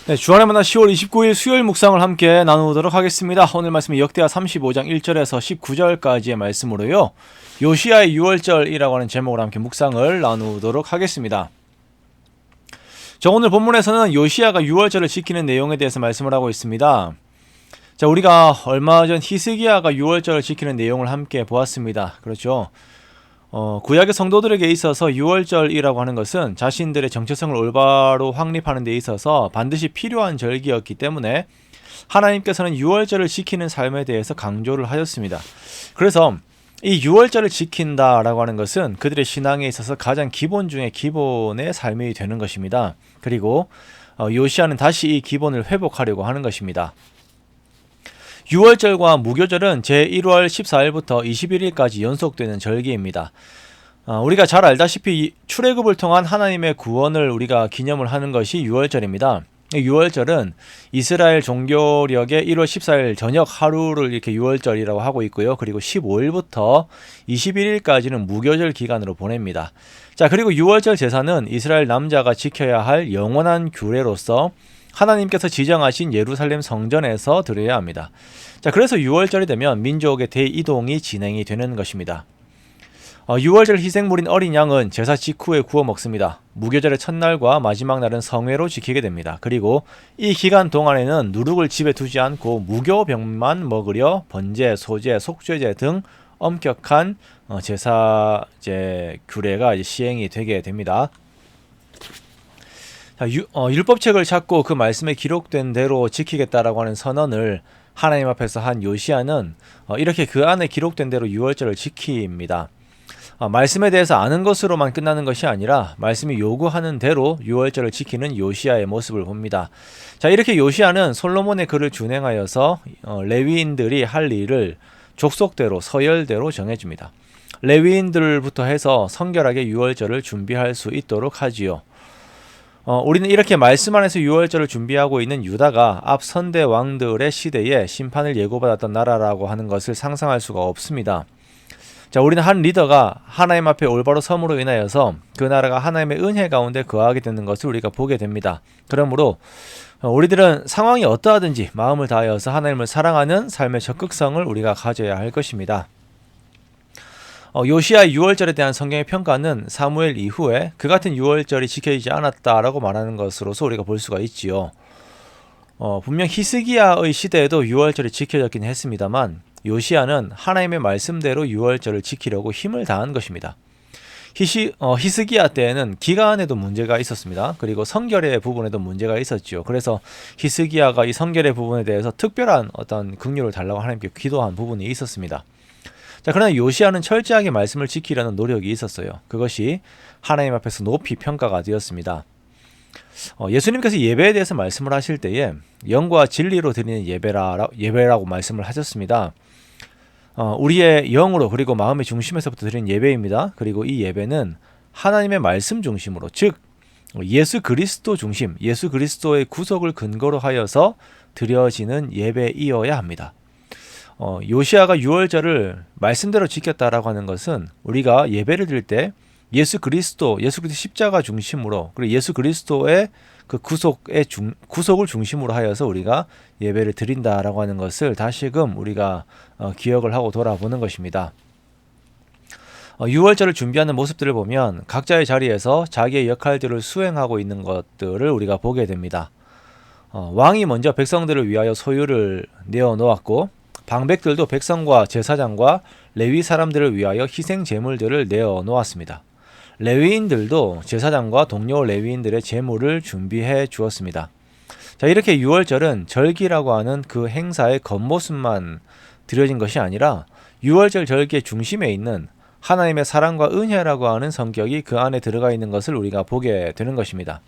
네, 주안의 만나 10월 29일 수요일 묵상을 함께 나누도록 하겠습니다. 오늘 말씀은 역대하 35장 1절에서 19절까지의 말씀으로요. 요시야의 6월절이라고 하는 제목으로 함께 묵상을 나누도록 하겠습니다. 저 오늘 본문에서는 요시야가 6월절을 지키는 내용에 대해서 말씀을 하고 있습니다. 자, 우리가 얼마 전 히스기야가 6월절을 지키는 내용을 함께 보았습니다. 그렇죠. 구약의 성도들에게 있어서 6월절이라고 하는 것은 자신들의 정체성을 올바로 확립하는 데 있어서 반드시 필요한 절기였기 때문에 하나님께서는 6월절을 지키는 삶에 대해서 강조를 하셨습니다. 그래서 이 6월절을 지킨다라고 하는 것은 그들의 신앙에 있어서 가장 기본 중에 기본의 삶이 되는 것입니다. 그리고 요시야는 다시 이 기본을 회복하려고 하는 것입니다. 6월절과 무교절은 제1월 14일부터 21일까지 연속되는 절기입니다. 우리가 잘 알다시피 출애굽을 통한 하나님의 구원을 우리가 기념을 하는 것이 6월절입니다. 6월절은 이스라엘 종교력의 1월 14일 저녁 하루를 이렇게 6월절이라고 하고 있고요. 그리고 15일부터 21일까지는 무교절 기간으로 보냅니다. 자, 그리고 6월절 제사는 이스라엘 남자가 지켜야 할 영원한 규례로서 하나님께서 지정하신 예루살렘 성전에서 드려야 합니다. 자, 그래서 6월절이 되면 민족의 대이동이 진행이 되는 것입니다. 6월절 희생물인 어린 양은 제사 직후에 구워 먹습니다. 무교절의 첫날과 마지막 날은 성회로 지키게 됩니다. 그리고 이 기간 동안에는 누룩을 집에 두지 않고 무교병만 먹으려 번제, 소제, 속죄제 등 엄격한 제사제 규례가 시행이 되게 됩니다. 자, 율법책을 찾고 그 말씀에 기록된 대로 지키겠다라고 하는 선언을 하나님 앞에서 한 요시야는 이렇게 그 안에 기록된 대로 6월절을 지킵니다. 말씀에 대해서 아는 것으로만 끝나는 것이 아니라 말씀이 요구하는 대로 6월절을 지키는 요시야의 모습을 봅니다. 자, 이렇게 요시야는 솔로몬의 글을 준행하여서 레위인들이 할 일을 족속대로 서열대로 정해줍니다. 레위인들부터 해서 성결하게 6월절을 준비할 수 있도록 하지요. 우리는 이렇게 말씀 안에서 6월절을 준비하고 있는 유다가 앞 선대 왕들의 시대에 심판을 예고받았던 나라라고 하는 것을 상상할 수가 없습니다. 자, 우리는 한 리더가 하나님 앞에 올바로 섬으로 인하여서 그 나라가 하나님의 은혜 가운데 거하게 되는 것을 우리가 보게 됩니다. 그러므로 우리들은 상황이 어떠하든지 마음을 다하여서 하나님을 사랑하는 삶의 적극성을 우리가 가져야 할 것입니다. 요시야의 6월절에 대한 성경의 평가는 사무엘 이후에 그 같은 6월절이 지켜지지 않았다라고 말하는 것으로서 우리가 볼 수가 있지요. 분명 히스기야의 시대에도 6월절이 지켜졌긴 했습니다만 요시야는 하나님의 말씀대로 6월절을 지키려고 힘을 다한 것입니다. 히스기야 때에는 기간에도 문제가 있었습니다. 그리고 성결의 부분에도 문제가 있었지요. 그래서 히스기야가 이 성결의 부분에 대해서 특별한 어떤 긍휼을 달라고 하나님께 기도한 부분이 있었습니다. 자, 그러나 요시야는 철저하게 말씀을 지키려는 노력이 있었어요. 그것이 하나님 앞에서 높이 평가가 되었습니다. 예수님께서 예배에 대해서 말씀을 하실 때에 영과 진리로 드리는 예배라고 말씀을 하셨습니다. 우리의 영으로 그리고 마음의 중심에서부터 드리는 예배입니다. 그리고 이 예배는 하나님의 말씀 중심으로, 즉 예수 그리스도 중심, 예수 그리스도의 구속을 근거로 하여서 드려지는 예배이어야 합니다. 요시야가 6월절을 말씀대로 지켰다라고 하는 것은 우리가 예배를 드릴 때 예수 그리스도 십자가 중심으로, 그리고 예수 그리스도의 그 구속을 중심으로 하여서 우리가 예배를 드린다라고 하는 것을 다시금 우리가 기억을 하고 돌아보는 것입니다. 6월절을 준비하는 모습들을 보면 각자의 자리에서 자기의 역할들을 수행하고 있는 것들을 우리가 보게 됩니다. 왕이 먼저 백성들을 위하여 소유를 내어놓았고 방백들도 백성과 제사장과 레위 사람들을 위하여 희생 제물들을 내어놓았습니다. 레위인들도 제사장과 동료 레위인들의 제물을 준비해 주었습니다. 자, 이렇게 6월절은 절기라고 하는 그 행사의 겉모습만 드려진 것이 아니라 6월절 절기의 중심에 있는 하나님의 사랑과 은혜라고 하는 성격이 그 안에 들어가 있는 것을 우리가 보게 되는 것입니다.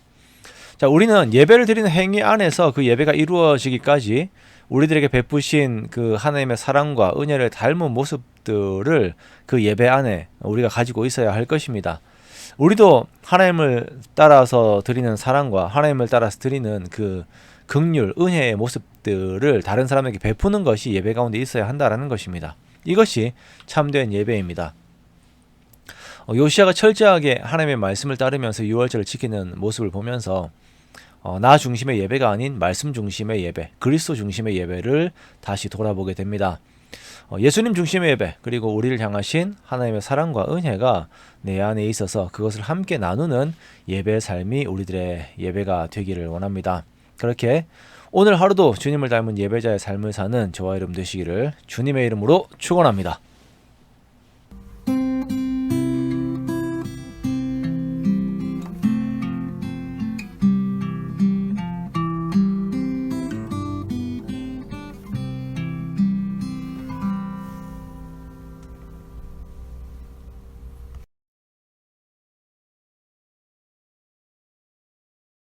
자, 우리는 예배를 드리는 행위 안에서 그 예배가 이루어지기까지 우리들에게 베푸신 그 하나님의 사랑과 은혜를 닮은 모습들을 그 예배 안에 우리가 가지고 있어야 할 것입니다. 우리도 하나님을 따라서 드리는 사랑과 하나님을 따라서 드리는 그 긍휼, 은혜의 모습들을 다른 사람에게 베푸는 것이 예배 가운데 있어야 한다라는 것입니다. 이것이 참된 예배입니다. 요시야가 철저하게 하나님의 말씀을 따르면서 6월절을 지키는 모습을 보면서 나 중심의 예배가 아닌 말씀 중심의 예배, 그리스도 중심의 예배를 다시 돌아보게 됩니다. 예수님 중심의 예배, 그리고 우리를 향하신 하나님의 사랑과 은혜가 내 안에 있어서 그것을 함께 나누는 예배의 삶이 우리들의 예배가 되기를 원합니다. 그렇게 오늘 하루도 주님을 닮은 예배자의 삶을 사는 저와 여러분 되시기를 주님의 이름으로 축원합니다.